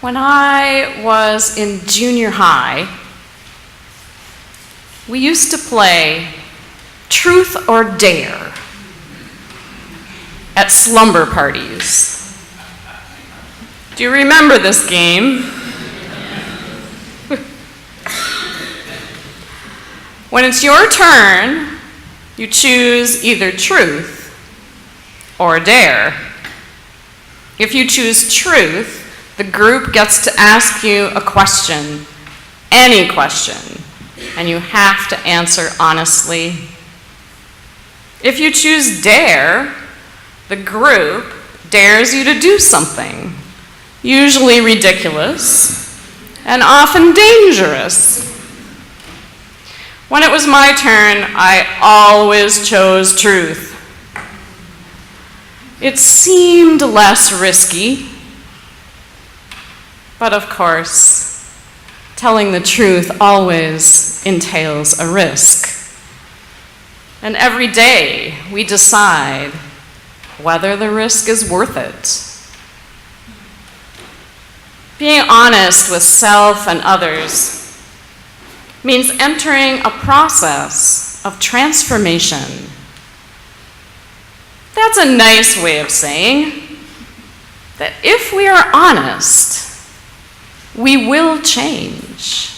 When I was in junior high, we used to play Truth or Dare at slumber parties. Do you remember this game? When it's your turn, you choose either truth or dare. If you choose truth, the group gets to ask you a question, any question, and you have to answer honestly. If you choose dare, the group dares you to do something, usually ridiculous and often dangerous. When it was my turn, I always chose truth. It seemed less risky, but of course, telling the truth always entails a risk. And every day we decide whether the risk is worth it. Being honest with self and others means entering a process of transformation. That's a nice way of saying that if we are honest, we will change.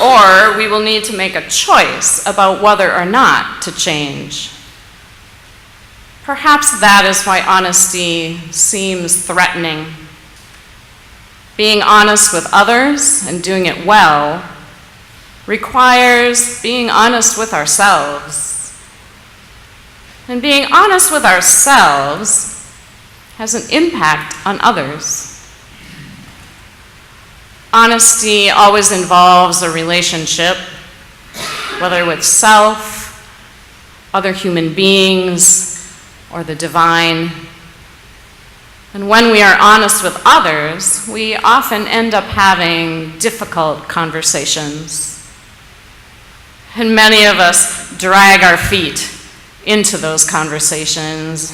Or we will need to make a choice about whether or not to change. Perhaps that is why honesty seems threatening. Being honest with others and doing it well requires being honest with ourselves. And being honest with ourselves has an impact on others. Honesty always involves a relationship, whether with self, other human beings, or the divine. And when we are honest with others, we often end up having difficult conversations. And many of us drag our feet into those conversations.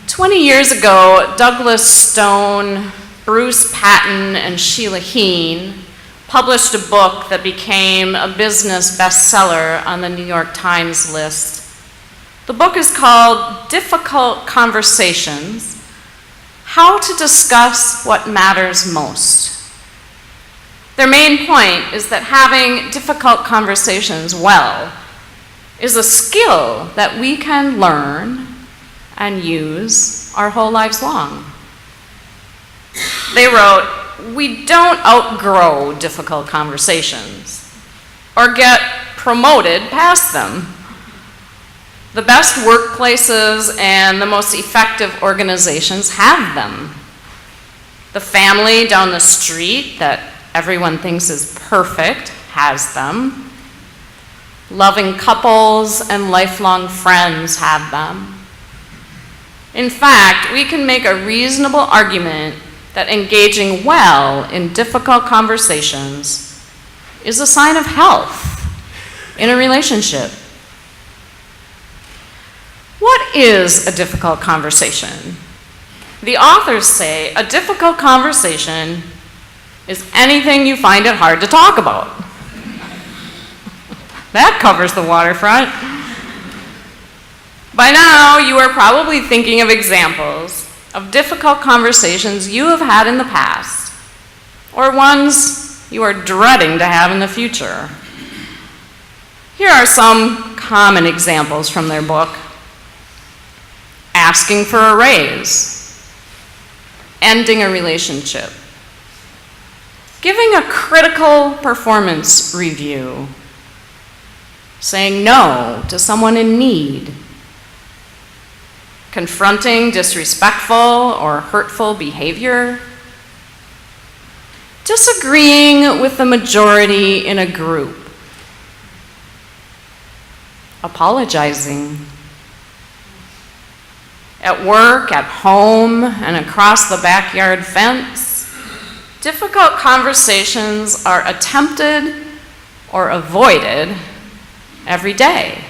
20 years ago, Douglas Stone, Bruce Patton, and Sheila Heen published a book that became a business bestseller on the New York Times list. The book is called Difficult Conversations: How to Discuss What Matters Most. Their main point is that having difficult conversations well is a skill that we can learn and use our whole lives long. They wrote, "We don't outgrow difficult conversations or get promoted past them. The best workplaces and the most effective organizations have them. The family down the street that everyone thinks is perfect has them. Loving couples and lifelong friends have them. In fact, we can make a reasonable argument that engaging well in difficult conversations is a sign of health in a relationship." What is a difficult conversation? The authors say a difficult conversation is anything you find it hard to talk about. That covers the waterfront. By now, you are probably thinking of examples of difficult conversations you have had in the past, or ones you are dreading to have in the future. Here are some common examples from their book. Asking for a raise, ending a relationship, giving a critical performance review, saying no to someone in need, confronting disrespectful or hurtful behavior, disagreeing with the majority in a group, apologizing. At work, at home, and across the backyard fence, difficult conversations are attempted or avoided every day.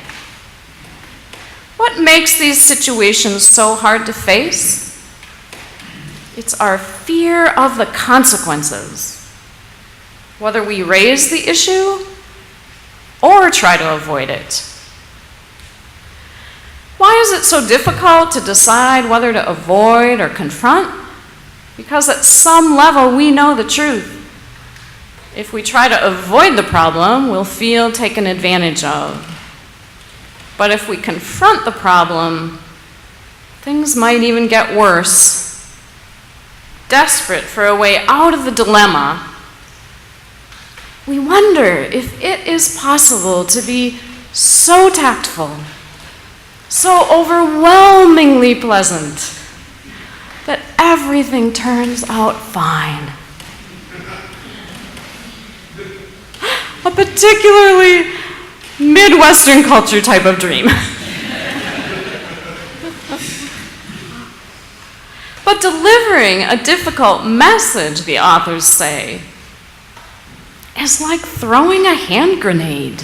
What makes these situations so hard to face? It's our fear of the consequences, whether we raise the issue or try to avoid it. Why is it so difficult to decide whether to avoid or confront? Because at some level we know the truth. If we try to avoid the problem, we'll feel taken advantage of. But if we confront the problem, things might even get worse. Desperate for a way out of the dilemma, we wonder if it is possible to be so tactful, so overwhelmingly pleasant, that everything turns out fine. A particularly Midwestern culture type of dream. But delivering a difficult message, the authors say, is like throwing a hand grenade.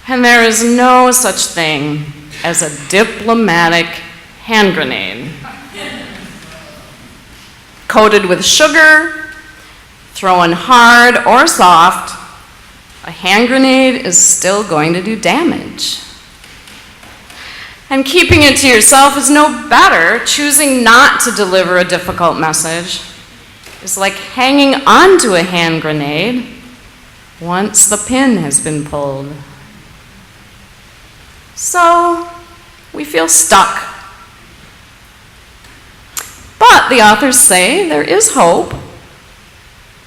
And there is no such thing as a diplomatic hand grenade. Coated with sugar, thrown hard or soft, a hand grenade is still going to do damage. And keeping it to yourself is no better. Choosing not to deliver a difficult message is like hanging onto a hand grenade once the pin has been pulled. So we feel stuck. But the authors say there is hope.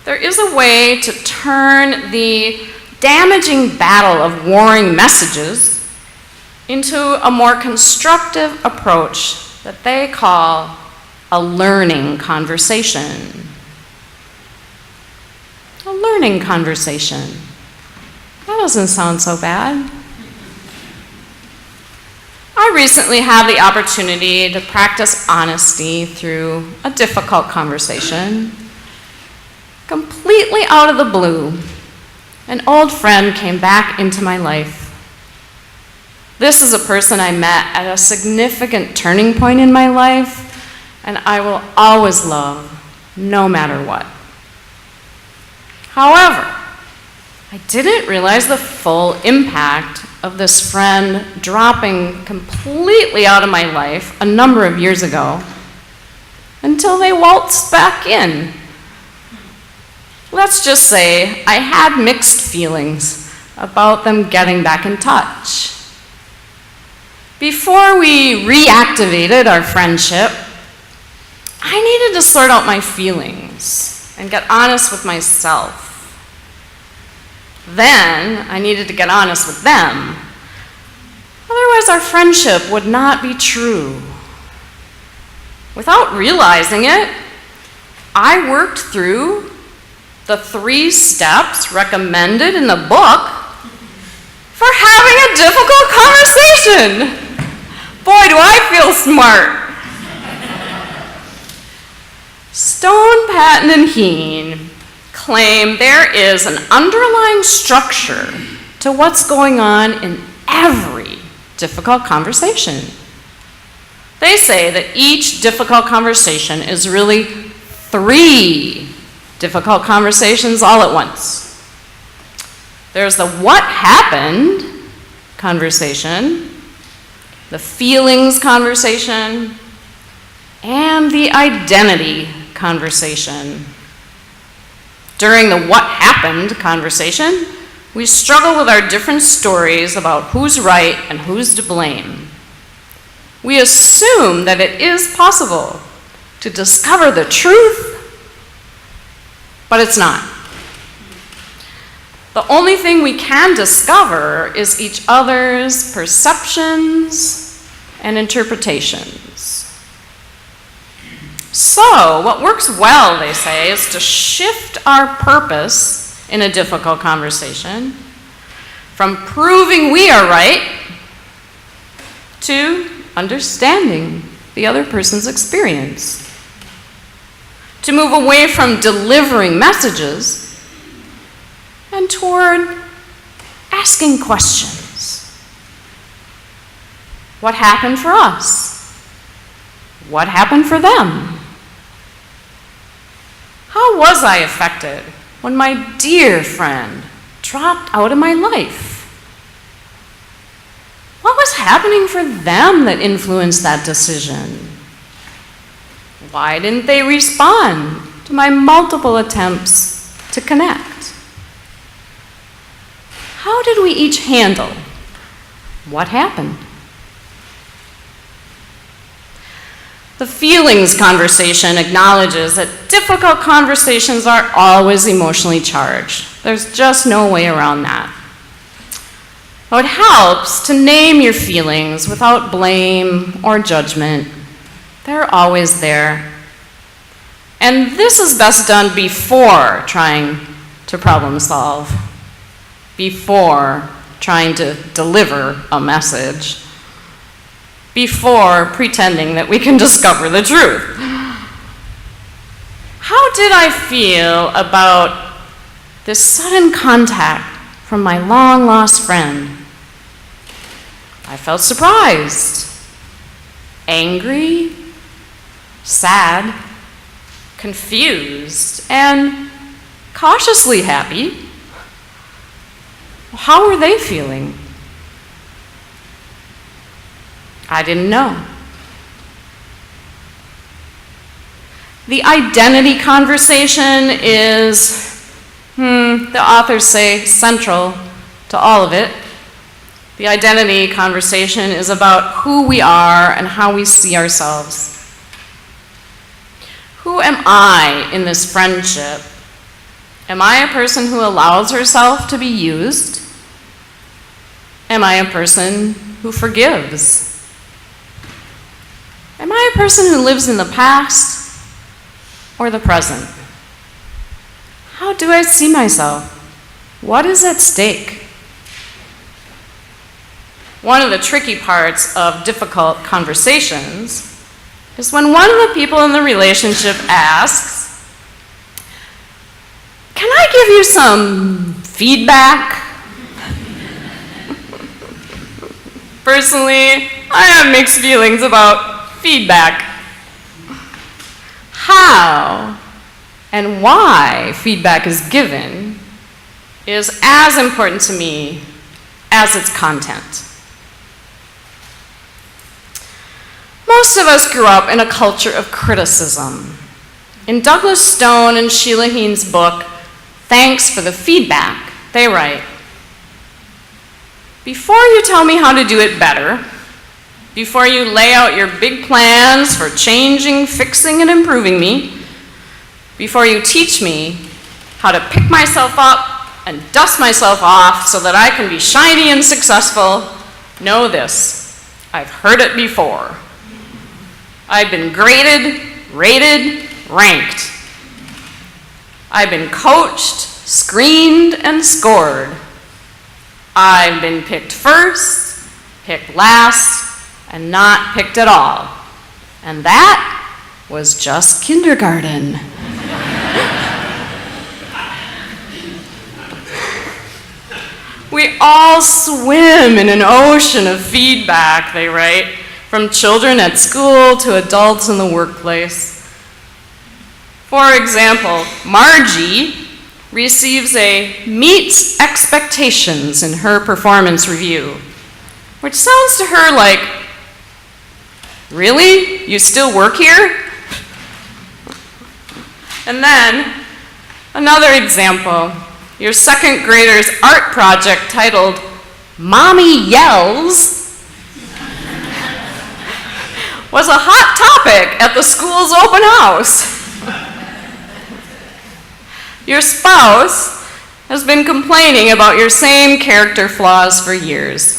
There is a way to turn the damaging battle of warring messages into a more constructive approach that they call a learning conversation. A learning conversation. That doesn't sound so bad. I recently had the opportunity to practice honesty through a difficult conversation. Completely out of the blue, an old friend came back into my life. This is a person I met at a significant turning point in my life, and I will always love, no matter what. However, I didn't realize the full impact of this friend dropping completely out of my life a number of years ago until they waltzed back in. Let's just say I had mixed feelings about them getting back in touch. Before we reactivated our friendship, I needed to sort out my feelings and get honest with myself. Then I needed to get honest with them. Otherwise, our friendship would not be true. Without realizing it, I worked through the 3 steps recommended in the book for having a difficult conversation. Boy, do I feel smart. Stone, Patton, and Heen claim there is an underlying structure to what's going on in every difficult conversation. They say that each difficult conversation is really 3 difficult conversations all at once. There's the what happened conversation, the feelings conversation, and the identity conversation. During the what happened conversation, we struggle with our different stories about who's right and who's to blame. We assume that it is possible to discover the truth, but it's not. The only thing we can discover is each other's perceptions and interpretations. So, what works well, they say, is to shift our purpose in a difficult conversation from proving we are right to understanding the other person's experience. To move away from delivering messages and toward asking questions. What happened for us? What happened for them? How was I affected when my dear friend dropped out of my life? What was happening for them that influenced that decision? Why didn't they respond to my multiple attempts to connect? How did we each handle what happened? The feelings conversation acknowledges that difficult conversations are always emotionally charged. There's just no way around that. So it helps to name your feelings without blame or judgment. They're always there. And this is best done before trying to problem solve, before trying to deliver a message, before pretending that we can discover the truth. How did I feel about this sudden contact from my long-lost friend? I felt surprised, angry, sad, confused, and cautiously happy. How were they feeling? I didn't know. The identity conversation is, the authors say, central to all of it. The identity conversation is about who we are and how we see ourselves. Who am I in this friendship? Am I a person who allows herself to be used? Am I a person who forgives? Am I a person who lives in the past or the present? How do I see myself? What is at stake? One of the tricky parts of difficult conversations is when one of the people in the relationship asks, "Can I give you some feedback?" Personally, I have mixed feelings about feedback. How and why feedback is given is as important to me as its content. Most of us grew up in a culture of criticism. In Douglas Stone and Sheila Heen's book, Thanks for the Feedback, they write, "Before you tell me how to do it better, before you lay out your big plans for changing, fixing, and improving me, before you teach me how to pick myself up and dust myself off so that I can be shiny and successful, know this, I've heard it before. I've been graded, rated, ranked. I've been coached, screened, and scored. I've been picked first, picked last, and not picked at all. And that was just kindergarten." We all swim in an ocean of feedback, they write, from children at school to adults in the workplace. For example, Margie receives a meets expectations in her performance review, which sounds to her like, "Really? You still work here?" And then, another example, your second grader's art project titled "Mommy Yells" was a hot topic at the school's open house. Your spouse has been complaining about your same character flaws for years.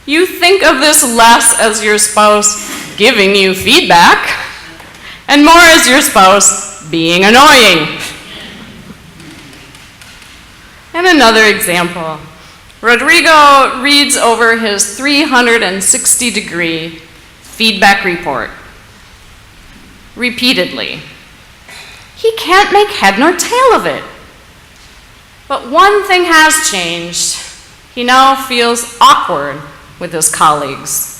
You think of this less as your spouse giving you feedback and more as your spouse being annoying. And another example, Rodrigo reads over his 360-degree feedback report repeatedly. He can't make head nor tail of it. But one thing has changed. He now feels awkward with his colleagues,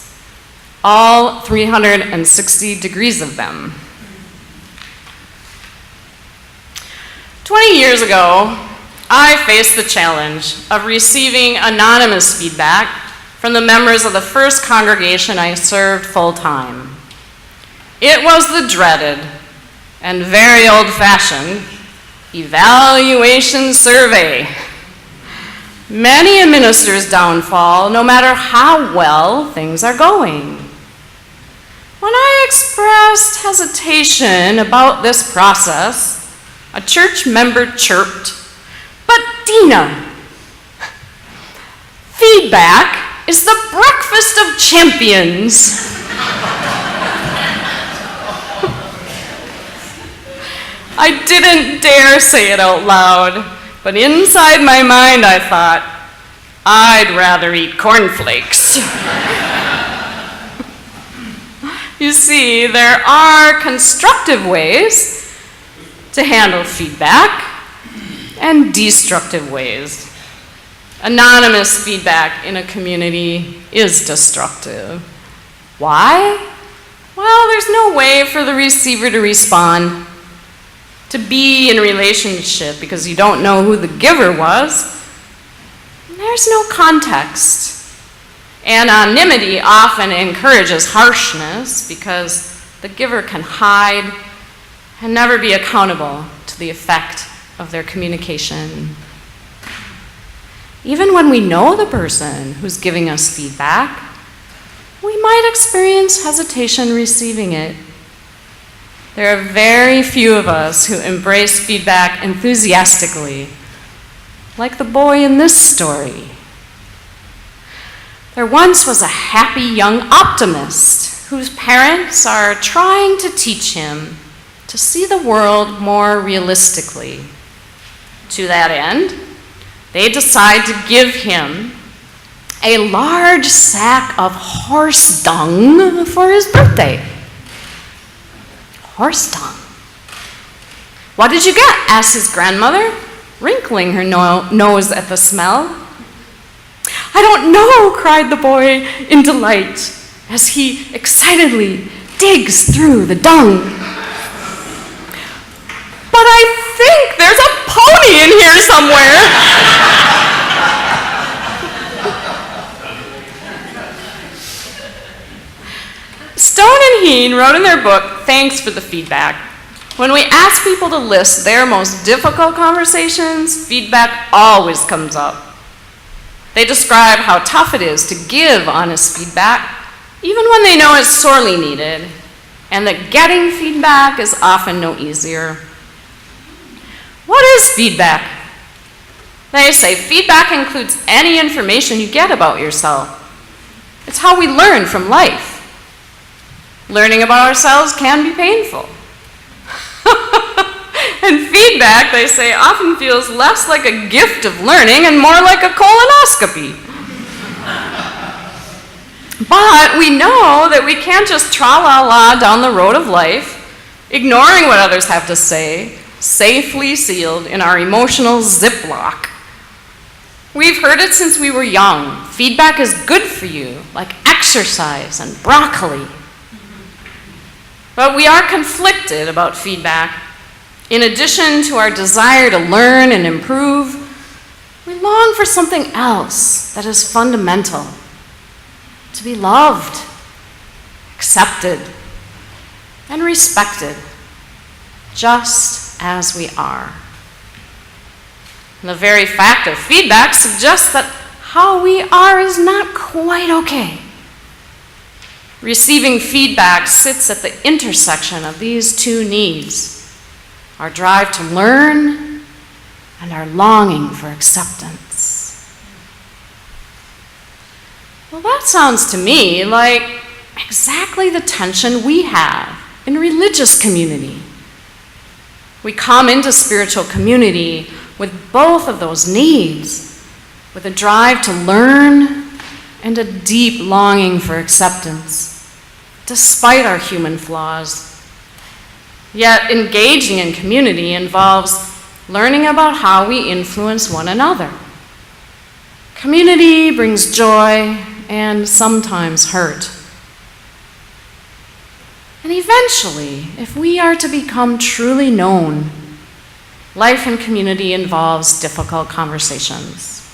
all 360 degrees of them. 20 years ago, I faced the challenge of receiving anonymous feedback from the members of the first congregation I served full-time. It was the dreaded and very old-fashioned evaluation survey. Many a minister's downfall, no matter how well things are going. When I expressed hesitation about this process, a church member chirped, "But Dena, feedback is the breakfast of champions." I didn't dare say it out loud, but inside my mind I thought, I'd rather eat cornflakes. You see, there are constructive ways to handle feedback and destructive ways. Anonymous feedback in a community is destructive. Why? Well, there's no way for the receiver to respond, to be in a relationship because you don't know who the giver was. There's no context. Anonymity often encourages harshness because the giver can hide and never be accountable to the effect of their communication. Even when we know the person who's giving us feedback, we might experience hesitation receiving it. There are very few of us who embrace feedback enthusiastically, like the boy in this story. There once was a happy young optimist whose parents are trying to teach him to see the world more realistically. To that end, they decide to give him a large sack of horse dung for his birthday. Horse dung. "What did you get?" asked his grandmother, wrinkling her nose at the smell. "I don't know," cried the boy in delight as he excitedly digs through the dung. "But I think there's a pony in here somewhere." Stone and Heen wrote in their book, Thanks for the Feedback. When we ask people to list their most difficult conversations, feedback always comes up. They describe how tough it is to give honest feedback, even when they know it's sorely needed, and that getting feedback is often no easier. What is feedback? They say feedback includes any information you get about yourself. It's how we learn from life. Learning about ourselves can be painful. And feedback, they say, often feels less like a gift of learning and more like a colonoscopy. But we know that we can't just tra-la-la down the road of life, ignoring what others have to say, safely sealed in our emotional Ziploc. We've heard it since we were young. Feedback is good for you, like exercise and broccoli. But we are conflicted about feedback. In addition to our desire to learn and improve, we long for something else that is fundamental: to be loved, accepted, and respected, just as we are. And the very fact of feedback suggests that how we are is not quite okay. Receiving feedback sits at the intersection of these two needs: our drive to learn and our longing for acceptance. Well, that sounds to me like exactly the tension we have in religious community. We come into spiritual community with both of those needs, with a drive to learn and a deep longing for acceptance, despite our human flaws. Yet engaging in community involves learning about how we influence one another. Community brings joy and sometimes hurt. And eventually, if we are to become truly known, Life in community involves difficult conversations.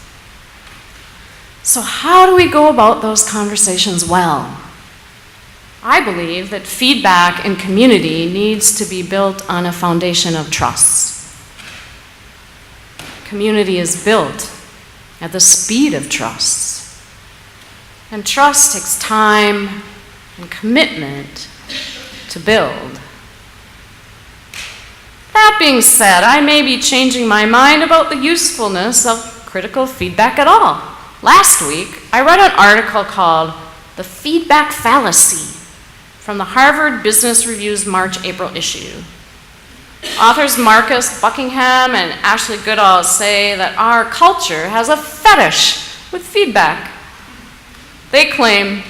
So how do we go about those conversations well? I believe that feedback in community needs to be built on a foundation of trust. Community is built at the speed of trust. And trust takes time and commitment to build. That being said, I may be changing my mind about the usefulness of critical feedback at all. Last week, I read an article called "The Feedback Fallacy" from the Harvard Business Review's March-April issue. Authors Marcus Buckingham and Ashley Goodall say that our culture has a fetish with feedback. They claim,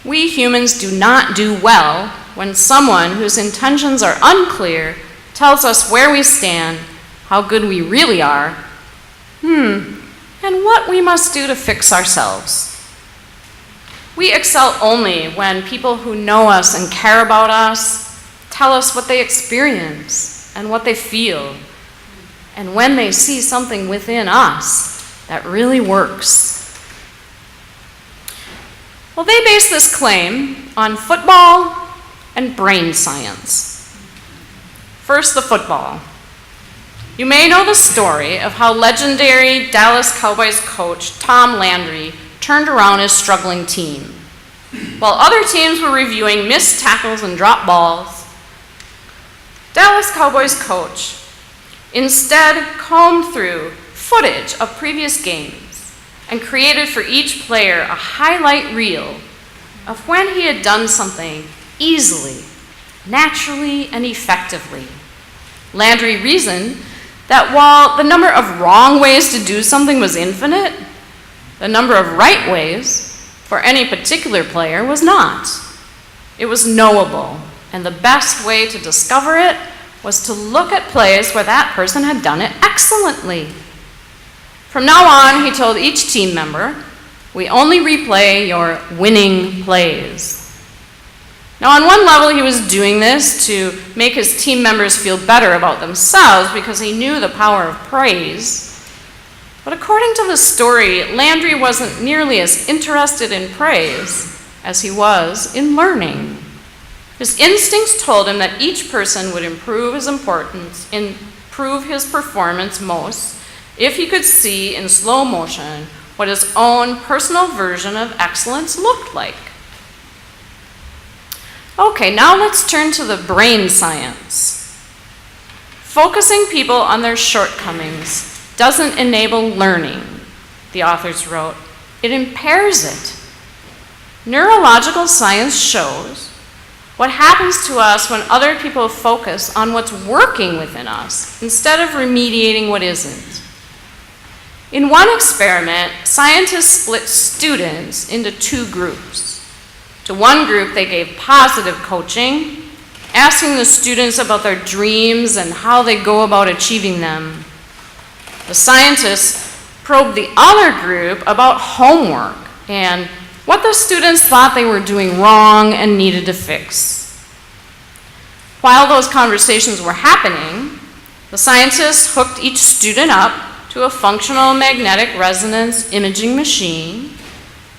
"We humans do not do well when someone whose intentions are unclear tells us where we stand, how good we really are, and what we must do to fix ourselves. We excel only when people who know us and care about us tell us what they experience and what they feel, and when they see something within us that really works." Well, they base this claim on football and brain science. First, the football. You may know the story of how legendary Dallas Cowboys coach Tom Landry turned around his struggling team. While other teams were reviewing missed tackles and dropped balls, Dallas Cowboys coach instead combed through footage of previous games and created for each player a highlight reel of when he had done something easily, naturally, and effectively. Landry reasoned that while the number of wrong ways to do something was infinite, the number of right ways for any particular player was not. It was knowable, and the best way to discover it was to look at plays where that person had done it excellently. From now on, he told each team member, "We only replay your winning plays." Now, on one level, he was doing this to make his team members feel better about themselves because he knew the power of praise. But according to the story, Landry wasn't nearly as interested in praise as he was in learning. His instincts told him that each person would improve his performance most if he could see in slow motion what his own personal version of excellence looked like. Okay, now let's turn to the brain science. Focusing people on their shortcomings doesn't enable learning, the authors wrote. It impairs it. Neurological science shows what happens to us when other people focus on what's working within us instead of remediating what isn't. In one experiment, scientists split students into two groups. To one group, they gave positive coaching, asking the students about their dreams and how they go about achieving them. The scientists probed the other group about homework and what the students thought they were doing wrong and needed to fix. While those conversations were happening, the scientists hooked each student up to a functional magnetic resonance imaging machine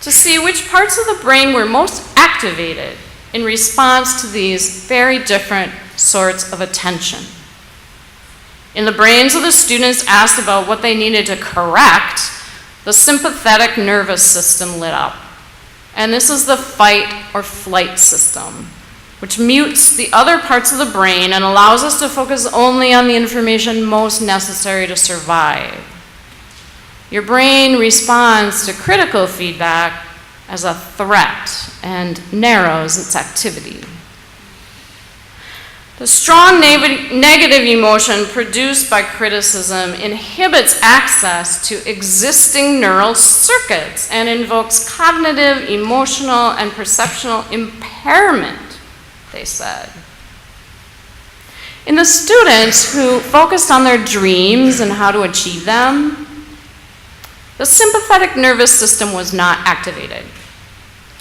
to see which parts of the brain were most activated in response to these very different sorts of attention. In the brains of the students asked about what they needed to correct, the sympathetic nervous system lit up. And this is the fight or flight system, which mutes the other parts of the brain and allows us to focus only on the information most necessary to survive. Your brain responds to critical feedback as a threat and narrows its activity. The strong negative emotion produced by criticism inhibits access to existing neural circuits and invokes cognitive, emotional, and perceptual impairment, they said. In the students who focused on their dreams and how to achieve them, the sympathetic nervous system was not activated.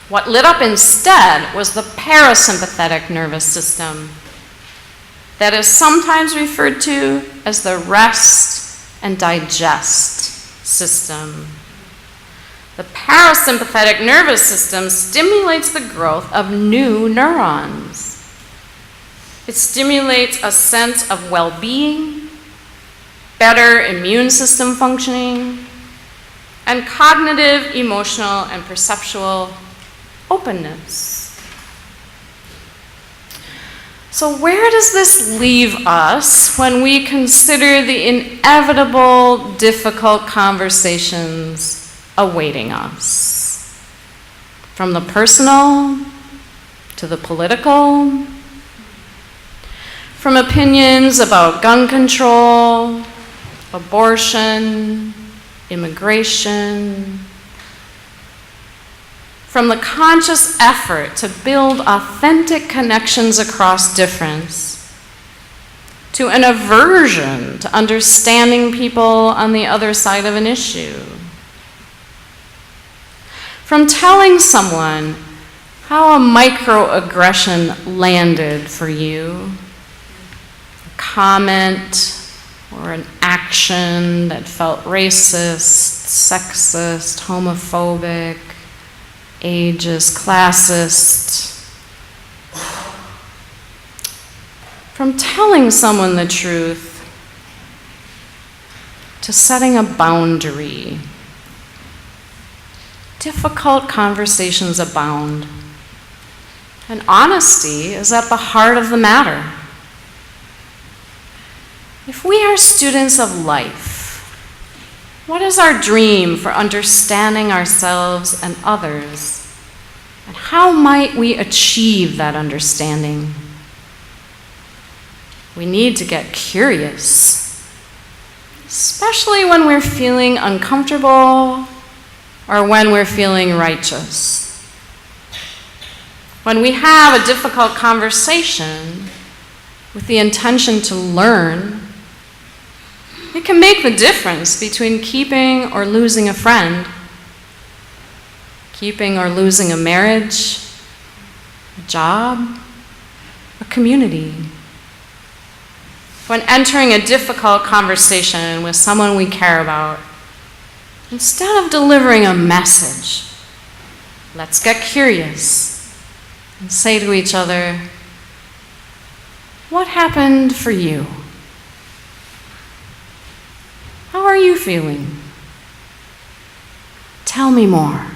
What lit up instead was the parasympathetic nervous system. that is sometimes referred to as the rest and digest system. The parasympathetic nervous system stimulates the growth of new neurons. It stimulates a sense of well-being, better immune system functioning, and cognitive, emotional, and perceptual openness. So where does this leave us when we consider the inevitable, difficult conversations awaiting us? From the personal to the political, from opinions about gun control, abortion, immigration, from the conscious effort to build authentic connections across difference, to an aversion to understanding people on the other side of an issue. From telling someone how a microaggression landed for you, a comment or an action that felt racist, sexist, homophobic, ageist, classist. From telling someone the truth to setting a boundary. Difficult conversations abound, and honesty is at the heart of the matter. If we are students of life, what is our dream for understanding ourselves and others? And how might we achieve that understanding? We need to get curious, especially when we're feeling uncomfortable or when we're feeling righteous. When we have a difficult conversation with the intention to learn, it can make the difference between keeping or losing a friend, keeping or losing a marriage, a job, a community. When entering a difficult conversation with someone we care about, instead of delivering a message, let's get curious and say to each other, what happened for you? How are you feeling? Tell me more.